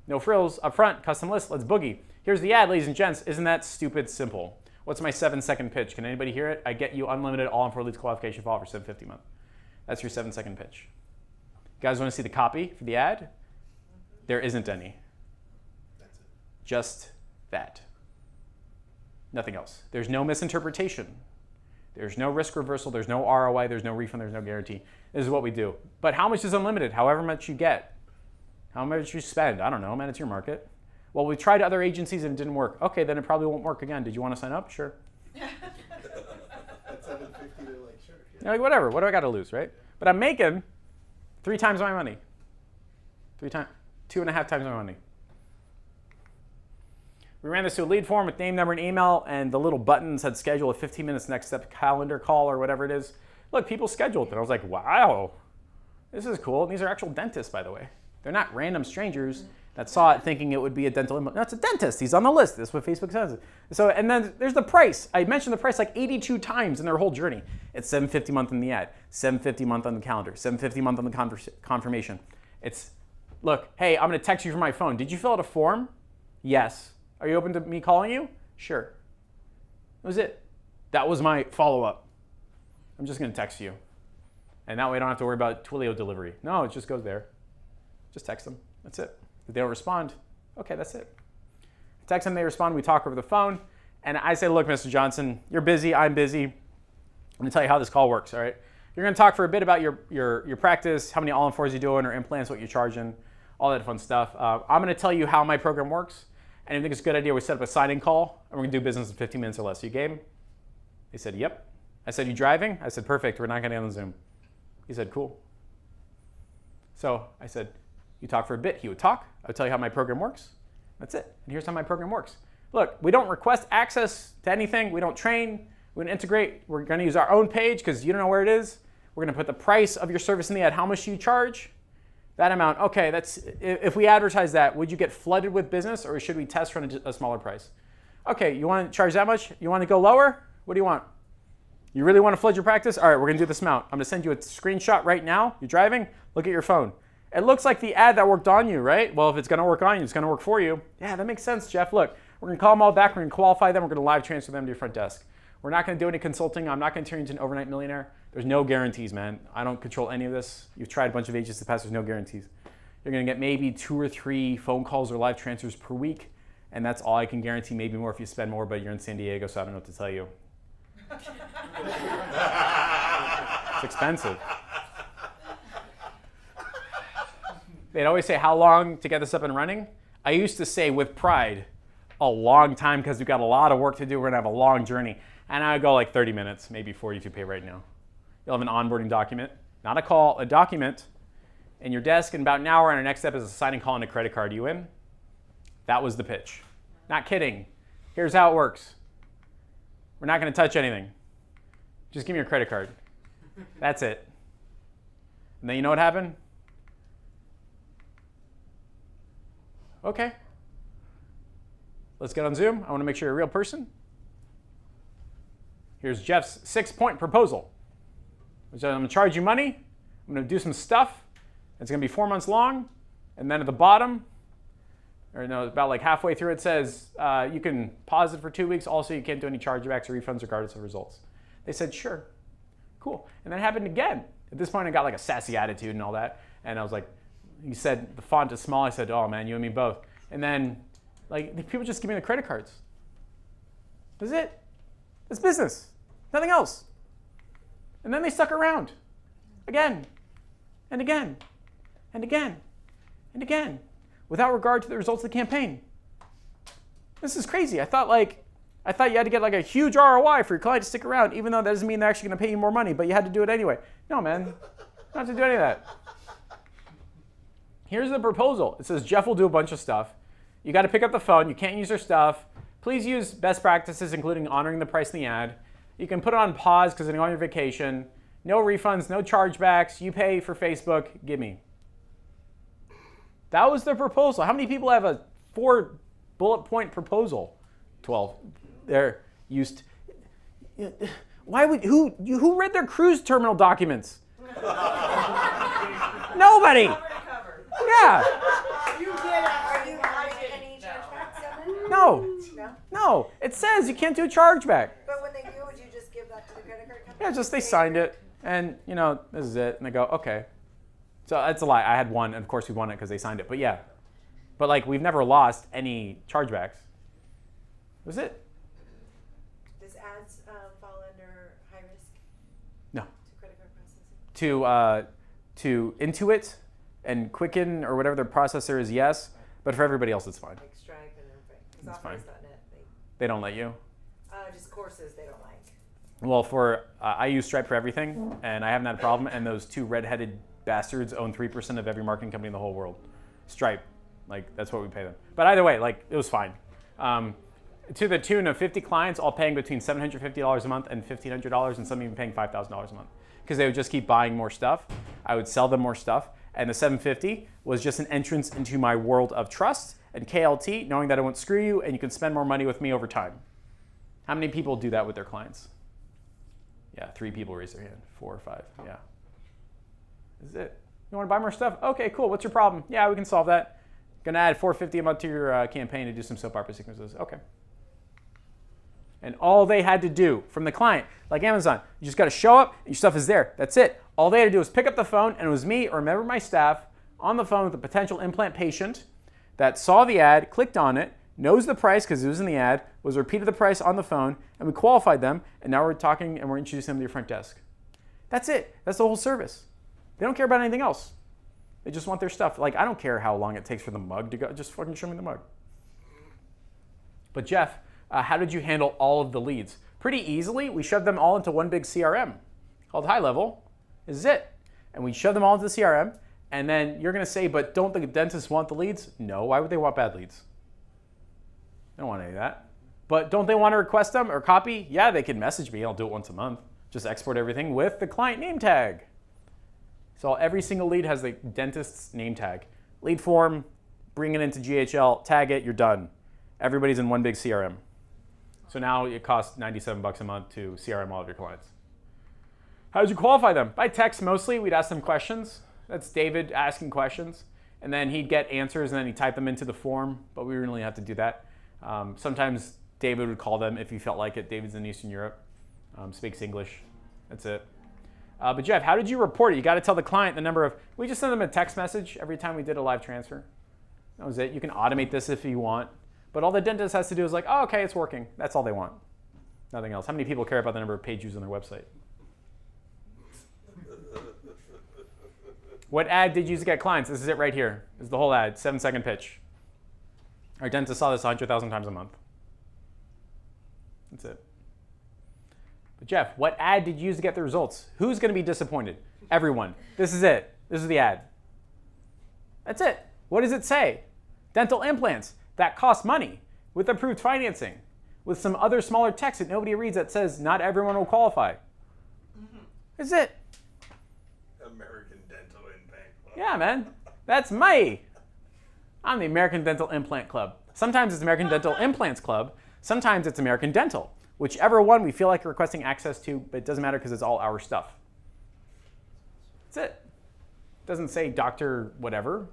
No frills, up front, custom list, let's boogie. Here's the ad, ladies and gents. Isn't that stupid simple? What's my 7-second pitch? Can anybody hear it? I get you unlimited all-in-4 leads qualification for $750 a month. That's your 7-second pitch. You guys want to see the copy for the ad? There isn't any. That's it. Just that. Nothing else. There's no misinterpretation. There's no risk reversal. There's no ROI. There's no refund. There's no guarantee. This is what we do. But how much is unlimited? However much you get. How much you spend? I don't know, man. It's your market. Well, we tried other agencies and it didn't work. Okay, then it probably won't work again. Did you want to sign up? Sure. At 750, they're like, sure. Yeah. You're like, whatever. What do I got to lose, right? But I'm making 3 times my money. 2.5 times my money. We ran this through a lead form with name, number, and email, and the little button said schedule a 15 minutes next step calendar call or whatever it is. Look, people scheduled it. I was like, wow, this is cool. And these are actual dentists, by the way. They're not random strangers that saw it thinking it would be a dental. No, it's a dentist. He's on the list. That's what Facebook says. So, and then there's the price. I mentioned the price like 82 times in their whole journey. It's $750 a month in the ad, $750 a month on the calendar, $750 a month on the confirmation. It's, look, hey, I'm going to text you from my phone. Did you fill out a form? Yes. Are you open to me calling you? Sure. That was it. That was my follow-up. I'm just going to text you. And that way I don't have to worry about Twilio delivery. No, it just goes there. Just text them. That's it. If they don't respond, okay, that's it. Text them, they respond, we talk over the phone. And I say, look, Mr. Johnson, you're busy, I'm busy. I'm going to tell you how this call works, all right? You're going to talk for a bit about your practice, how many all-in-4s you're doing or implants, what you're charging, all that fun stuff. I'm going to tell you how my program works. And I think it's a good idea we set up a signing call, and we're going to do business in 15 minutes or less. You game? They said, yep. I said, you driving? I said, perfect. We're not going to get on Zoom. He said, cool. So I said, you talk for a bit. He would talk. I would tell you how my program works. That's it. And here's how my program works. Look, we don't request access to anything. We don't train. We don't integrate. We're going to use our own page because you don't know where it is. We're going to put the price of your service in the ad. How much do you charge? That amount. Okay, that's, if we advertise that, would you get flooded with business or should we test run a smaller price? Okay, you want to charge that much? You want to go lower? What do you want? You really want to flood your practice? All right, we're going to do this amount. I'm going to send you a screenshot right now. You're driving. Look at your phone. It looks like the ad that worked on you, right? Well, if it's going to work on you, it's going to work for you. Yeah, that makes sense, Jeff. Look, we're going to call them all back. We're going to qualify them. We're going to live transfer them to your front desk. We're not going to do any consulting. I'm not going to turn you into an overnight millionaire. There's no guarantees, man. I don't control any of this. You've tried a bunch of agents in the past. There's no guarantees. You're going to get maybe 2 or 3 phone calls or live transfers per week, and that's all I can guarantee. Maybe more if you spend more, but you're in San Diego, so I don't know what to tell you. It's expensive. They'd always say, how long to get this up and running? I used to say with pride, a long time because we've got a lot of work to do. We're going to have a long journey. And I would go like 30 minutes, maybe 40 if you pay right now. You'll have an onboarding document, not a call, a document in your desk. In about an hour, and our next step is a signing call and a credit card. You in? That was the pitch. Not kidding. Here's how it works. We're not going to touch anything. Just give me your credit card. That's it. And then you know what happened? Okay. Let's get on Zoom. I want to make sure you're a real person. Here's Jeff's 6-point proposal. I'm going to charge you money. I'm going to do some stuff. It's going to be 4 months long. And then at the bottom, or no, about like halfway through, it says you can pause it for 2 weeks. Also, you can't do any chargebacks or refunds regardless of results. They said, sure. Cool. And that happened again. At this point, I got like a sassy attitude and all that. And I was like, he said, the font is small. I said, oh, man, you and me both. And then like people just give me the credit cards. That's it. It's business. Nothing else. And then they stuck around again and again and again and again without regard to the results of the campaign. This is crazy. I thought you had to get like a huge ROI for your client to stick around, even though that doesn't mean they're actually going to pay you more money, but you had to do it anyway. No, man. You don't have to do any of that. Here's the proposal. It says Jeff will do a bunch of stuff. You got to pick up the phone. You can't use their stuff. Please use best practices, including honoring the price in the ad. You can put it on pause because you're on your vacation. No refunds, no chargebacks. You pay for Facebook. Give me. That was the proposal. How many people have a 4 bullet point proposal? 12. They're used. Why would who read their cruise terminal documents? Nobody. Cover to cover. Yeah. You did it. Are you having any chargebacks on it? No. No. No. It says you can't do a chargeback. But when they do, would you just give that to the credit card company? Yeah, just they signed it, and this is it, and they go, okay. So that's a lie. I had one, and of course we won it because they signed it. But yeah, but like we've never lost any chargebacks. That was it. Does ads fall under high risk No. to credit card processing? To Intuit and Quicken or whatever their processor is, yes. But for everybody else, it's fine. Like Stripe and everything. That's fine. Offers.net, They don't let you. just courses they don't like. Well, for I use Stripe for everything, and I haven't had a problem. And those 2 redheaded bastards own 3% of every marketing company in the whole world. Stripe, like that's what we pay them. But either way, like it was fine. To the tune of 50 clients, all paying between $750 a month and $1,500, and some even paying $5,000 a month, because they would just keep buying more stuff. I would sell them more stuff, and the $750 was just an entrance into my world of trust and KLT, knowing that I won't screw you and you can spend more money with me over time. How many people do that with their clients? Yeah, 3 people raise their hand, 4 or 5. Yeah. This is it. You want to buy more stuff? Okay, cool. What's your problem? Yeah, we can solve that. Gonna add $450 a month to your campaign to do some soap opera sequences. Okay. And all they had to do from the client, like Amazon, you just got to show up and your stuff is there. That's it. All they had to do was pick up the phone, and it was me or a member of my staff on the phone with a potential implant patient that saw the ad, clicked on it, knows the price because it was in the ad, was repeated the price on the phone, and we qualified them, and now we're talking and we're introducing them to your front desk. That's it. That's the whole service. They don't care about anything else. They just want their stuff. Like, I don't care how long it takes for the mug to go. Just fucking show me the mug. But Jeff, how did you handle all of the leads? Pretty easily. We shoved them all into one big CRM called High Level. This is it. And we shoved them all into the CRM. And then you're going to say, but don't the dentists want the leads? No. Why would they want bad leads? They don't want any of that. But don't they want to request them or copy? Yeah, they can message me. I'll do it once a month. Just export everything with the client name tag. So every single lead has the dentist's name tag. Lead form, bring it into GHL, tag it, you're done. Everybody's in one big CRM. So now it costs $97 a month to CRM all of your clients. How did you qualify them? By text mostly. We'd ask them questions. That's David asking questions. And then he'd get answers and then he'd type them into the form, but we didn't really have to do that. Sometimes David would call them if he felt like it. David's in Eastern Europe, speaks English. That's it. But Jeff, how did you report it? You got to tell the client the number of, we just sent them a text message every time we did a live transfer. That was it. You can automate this if you want. But all the dentist has to do is like, oh, okay, it's working. That's all they want. Nothing else. How many people care about the number of page views on their website? What ad did you use to get clients? This is it right here. This is the whole ad, 7-second pitch. Our dentist saw this 100,000 times a month. That's it. But Jeff, what ad did you use to get the results? Who's going to be disappointed? Everyone. This is it. This is the ad. That's it. What does it say? Dental implants that cost money with approved financing with some other smaller text that nobody reads that says not everyone will qualify. That's it. American Dental Implant Club. Yeah, man. That's me. I'm the American Dental Implant Club. Sometimes it's American Dental Implants Club. Sometimes it's American Dental. Whichever one we feel like requesting access to, but it doesn't matter because it's all our stuff. That's it. It doesn't say Dr. whatever.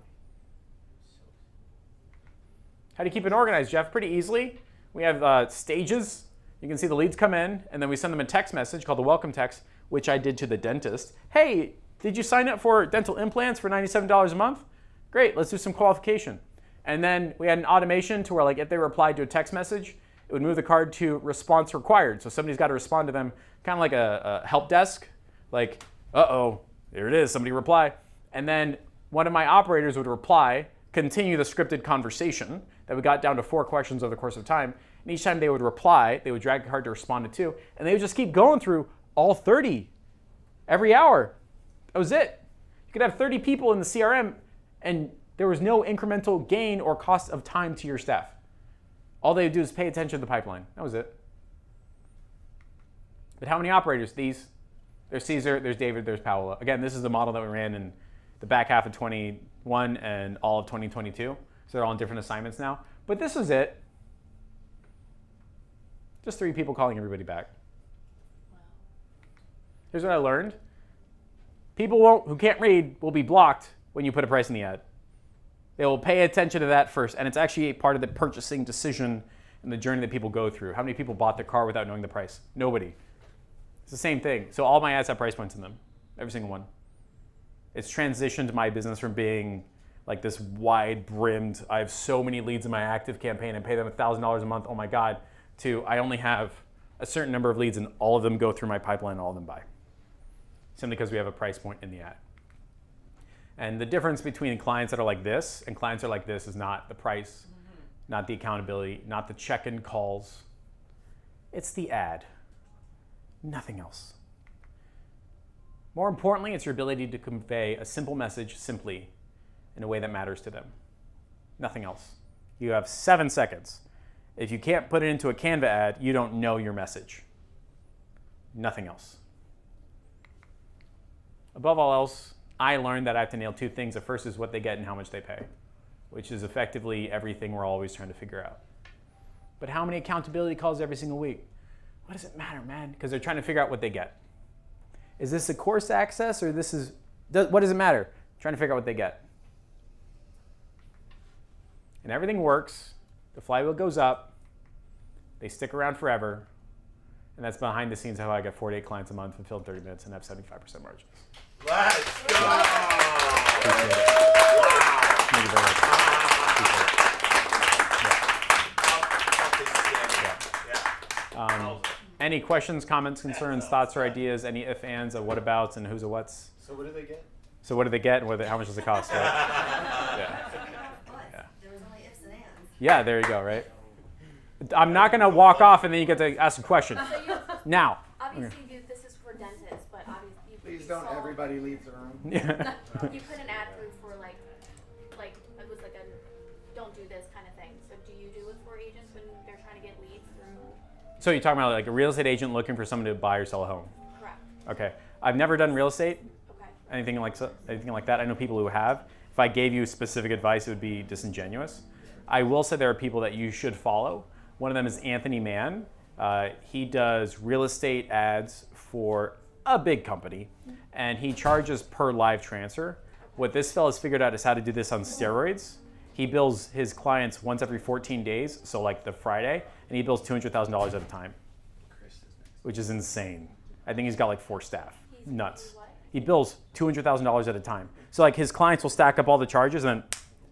How do you keep it organized, Jeff? Pretty easily. We have stages. You can see the leads come in, and then we send them a text message called the welcome text, which I did to the dentist. Hey, did you sign up for dental implants for $97 a month? Great, let's do some qualification. And then we had an automation to where, like, if they replied to a text message, it would move the card to response required. So somebody's got to respond to them, kind of like a help desk. Like, uh-oh, there it is, somebody reply. And then one of my operators would reply, continue the scripted conversation. that we got down to 4 questions over the course of time. And each time they would reply, they would drag a card to respond to 2, and they would just keep going through all 30 every hour. That was it. You could have 30 people in the CRM, and there was no incremental gain or cost of time to your staff. All they would do is pay attention to the pipeline. That was it. But how many operators? These. There's Caesar, there's David, there's Paola. Again, this is the model that we ran in the back half of 21 and all of 2022. So they're all on different assignments now. But this was it. Just 3 people calling everybody back. Here's what I learned. People who can't read will be blocked when you put a price in the ad. They will pay attention to that first. And it's actually a part of the purchasing decision and the journey that people go through. How many people bought their car without knowing the price? Nobody. It's the same thing. So all my ads have price points in them. Every single one. It's transitioned my business from being like this wide-brimmed, I have so many leads in my active campaign and pay them $1,000 a month, oh my God, to I only have a certain number of leads and all of them go through my pipeline and all of them buy. Simply because we have a price point in the ad. And the difference between clients that are like this and clients that are like this is not the price, not the accountability, not the check-in calls. It's the ad. Nothing else. More importantly, it's your ability to convey a simple message simply in a way that matters to them. Nothing else. You have 7 seconds. If you can't put it into a Canva ad, you don't know your message. Nothing else. Above all else, I learned that I have to nail 2 things. The first is what they get and how much they pay, which is effectively everything we're always trying to figure out. But how many accountability calls every single week? What does it matter, man? Because they're trying to figure out what they get. Is this a course access or what does it matter? Trying to figure out what they get. And everything works. The flywheel goes up. They stick around forever. And that's behind the scenes how I get 48 clients a month, fulfilled 30 minutes, and have 75% margins. Let's go! Appreciate it. Thank you very much. Any questions, comments, concerns, thoughts, or ideas? Any if, ands, what abouts, and who's a what's? So what do they get? So what do they get, and how much does it cost? Right? Yeah. There was only ifs and ands. Yeah, there you go, right? I'm not going to walk off and then you get to ask a question. Now. Obviously, this is for dentists, but obviously, Please don't everybody leave the room. Yeah. You put an ad through for like it was like a don't do this kind of thing. So do you do it for agents when they're trying to get leads through? So you're talking about like a real estate agent looking for someone to buy or sell a home? Correct. Okay. I've never done real estate. Okay. Anything like that. I know people who have. If I gave you specific advice, it would be disingenuous. I will say there are people that you should follow. One of them is Anthony Mann. He does real estate ads for a big company, and he charges per live transfer. What this fella's figured out is how to do this on steroids. He bills his clients once every 14 days, so like the Friday, and he bills $200,000 at a time, which is insane. I think he's got like 4 staff. Nuts. He bills $200,000 at a time. So like his clients will stack up all the charges, and then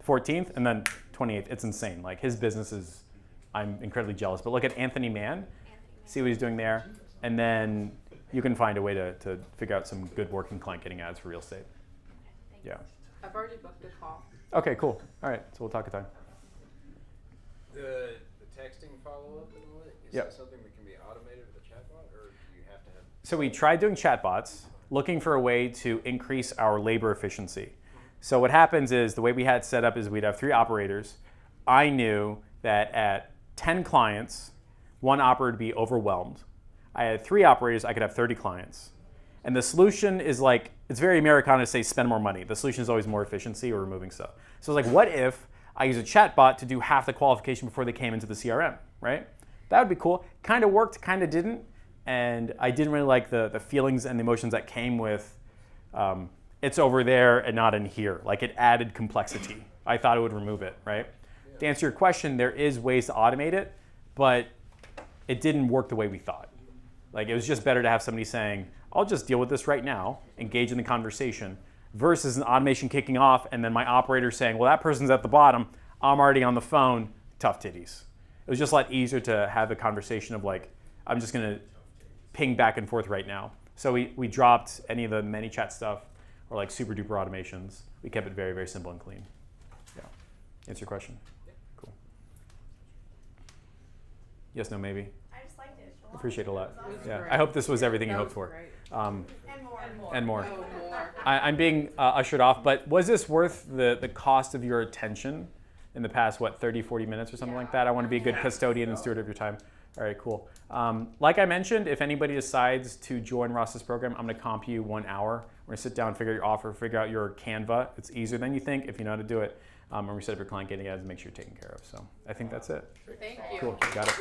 14th, and then 28th. It's insane. Like his business is, I'm incredibly jealous. But look at Anthony Mann, see what he's doing there, and then you can find a way to figure out some good working client getting ads for real estate. Yeah. I've already booked a call. Okay, cool. All right, so we'll talk at time. The texting follow-up and all that, is Yep. that something that can be automated with a chatbot, or do you have to have? So we tried doing chatbots, looking for a way to increase our labor efficiency. So what happens is the way we had set up is we'd have 3 operators. I knew that at 10 clients, 1 operator would be overwhelmed. I had 3 operators, I could have 30 clients. And the solution is like, it's very Americana to say spend more money. The solution is always more efficiency or removing stuff. So it's like, what if I use a chatbot to do half the qualification before they came into the CRM, right? That would be cool. Kind of worked, kind of didn't. And I didn't really like the feelings and the emotions that came with it's over there and not in here. Like it added complexity. I thought it would remove it, right? Yeah. To answer your question, there is ways to automate it, but it didn't work the way we thought. Like it was just better to have somebody saying, I'll just deal with this right now, engage in the conversation, versus an automation kicking off and then my operator saying, well, that person's at the bottom, I'm already on the phone, tough titties. It was just a lot easier to have the conversation of like, I'm just gonna ping back and forth right now. So we dropped any of the ManyChat stuff or like super duper automations. We kept it very, very simple and clean. Yeah. Answer your question? Yeah. Cool. Yes, no, maybe. I just liked it. Appreciate it a lot. It was awesome. Yeah, great. I hope this was everything you That hoped was for. great. And more. And more. Oh, more. I'm being ushered off, but was this worth the cost of your attention in the past, 30, 40 minutes or something like that? I want to be a good custodian and steward of your time. All right, cool. Like I mentioned, if anybody decides to join Ross's program, I'm going to comp you 1 hour. We're going to sit down, figure out your offer, figure out your Canva. It's easier than you think if you know how to do it. And we set up your client getting ads and make sure you're taken care of. So I think that's it. Thank you. Cool, got it.